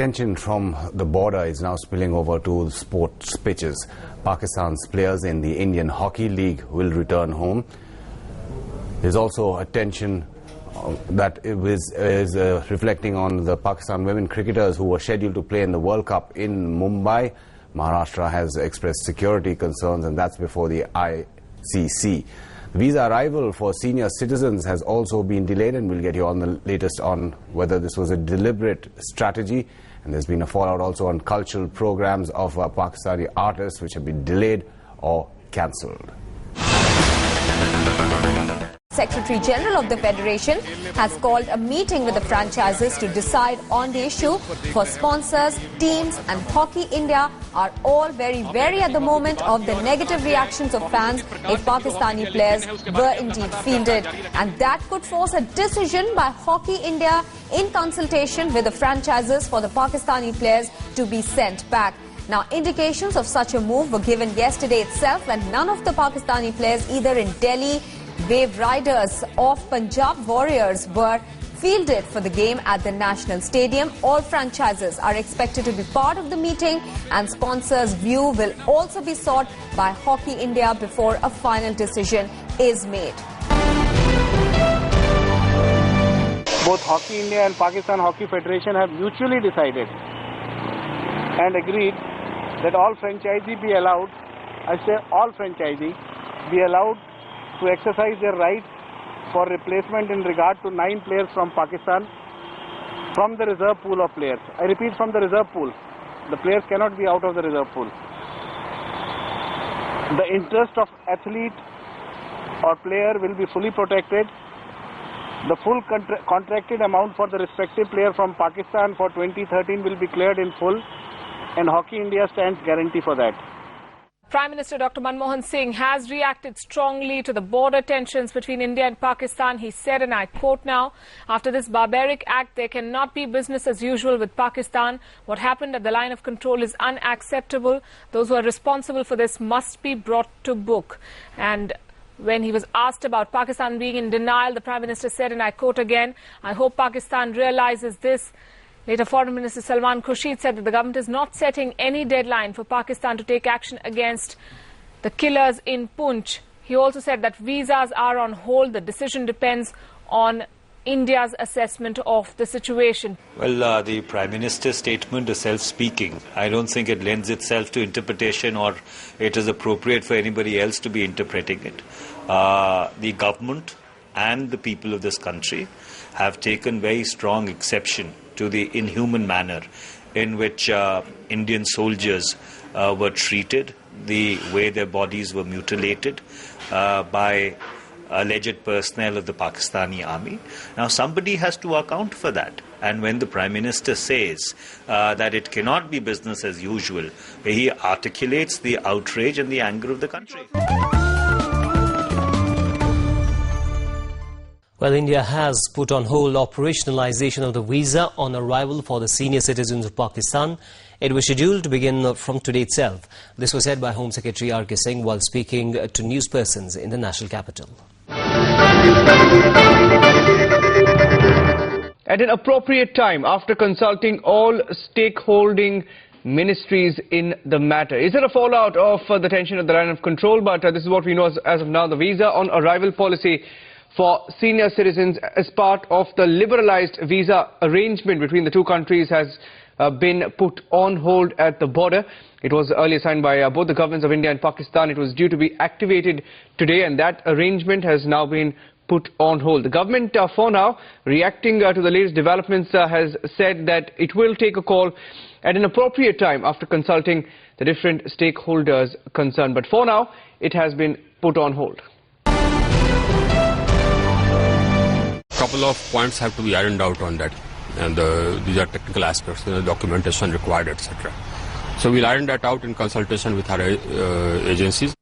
tension from the border is now spilling over to sports pitches. Pakistan's players in the Indian Hockey League will return home. There's also a tension that is reflecting on the Pakistan women cricketers who were scheduled to play in the World Cup in Mumbai. Maharashtra has expressed security concerns, and that's before the ICC. The visa arrival for senior citizens has also been delayed, and we'll get you on the latest on whether this was a deliberate strategy. And there's been a fallout also on cultural programs of Pakistani artists which have been delayed or cancelled. Secretary General of the Federation has called a meeting with the franchises to decide on the issue. For sponsors, teams and Hockey India are all very wary at the moment of the negative reactions of fans if Pakistani players were indeed fielded. And that could force a decision by Hockey India in consultation with the franchises for the Pakistani players to be sent back. Now, indications of such a move were given yesterday itself when none of the Pakistani players, either in Delhi, Wave Riders of Punjab Warriors, were fielded for the game at the National Stadium. All franchises are expected to be part of the meeting, and sponsors' view will also be sought by Hockey India before a final decision is made. Both Hockey India and Pakistan Hockey Federation have mutually decided and agreed that all franchisee be allowed, I say all franchisee be allowed to exercise their right for replacement in regard to 9 players from Pakistan from the reserve pool of players. I repeat, from the reserve pool. The players cannot be out of the reserve pool. The interest of athlete or player will be fully protected. The full contracted amount for the respective player from Pakistan for 2013 will be cleared in full, and Hockey India stands guarantee for that. Prime Minister Dr. Manmohan Singh has reacted strongly to the border tensions between India and Pakistan. He said, and I quote now, "After this barbaric act, there cannot be business as usual with Pakistan. What happened at the line of control is unacceptable. Those who are responsible for this must be brought to book." And when he was asked about Pakistan being in denial, the Prime Minister said, and I quote again, "I hope Pakistan realizes this." Later, Foreign Minister Salman Khurshid said that the government is not setting any deadline for Pakistan to take action against the killers in Poonch. He also said that visas are on hold. The decision depends on India's assessment of the situation. Well, the Prime Minister's statement is self-speaking. I don't think it lends itself to interpretation, or it is appropriate for anybody else to be interpreting it. The government and the people of this country have taken very strong exception to the inhuman manner in which Indian soldiers were treated, the way their bodies were mutilated by alleged personnel of the Pakistani army. Now, somebody has to account for that. And when the Prime Minister says that it cannot be business as usual, he articulates the outrage and the anger of the country. Well, India has put on hold operationalization of the visa on arrival for the senior citizens of Pakistan. It was scheduled to begin from today itself. This was said by Home Secretary R.K. Singh while speaking to newspersons in the national capital. At an appropriate time, after consulting all stakeholding ministries in the matter. Is there a fallout of the tension at the line of control? But this is what we know as of now. The visa on arrival policy for senior citizens as part of the liberalized visa arrangement between the two countries has been put on hold at the border. It was earlier signed by both the governments of India and Pakistan. It was due to be activated today, and that arrangement has now been put on hold. The government, for now, reacting to the latest developments, has said that it will take a call at an appropriate time after consulting the different stakeholders concerned. But for now, it has been put on hold. Couple of points have to be ironed out on that, and these are technical aspects, documentation required, etc. So we'll iron that out in consultation with our agencies.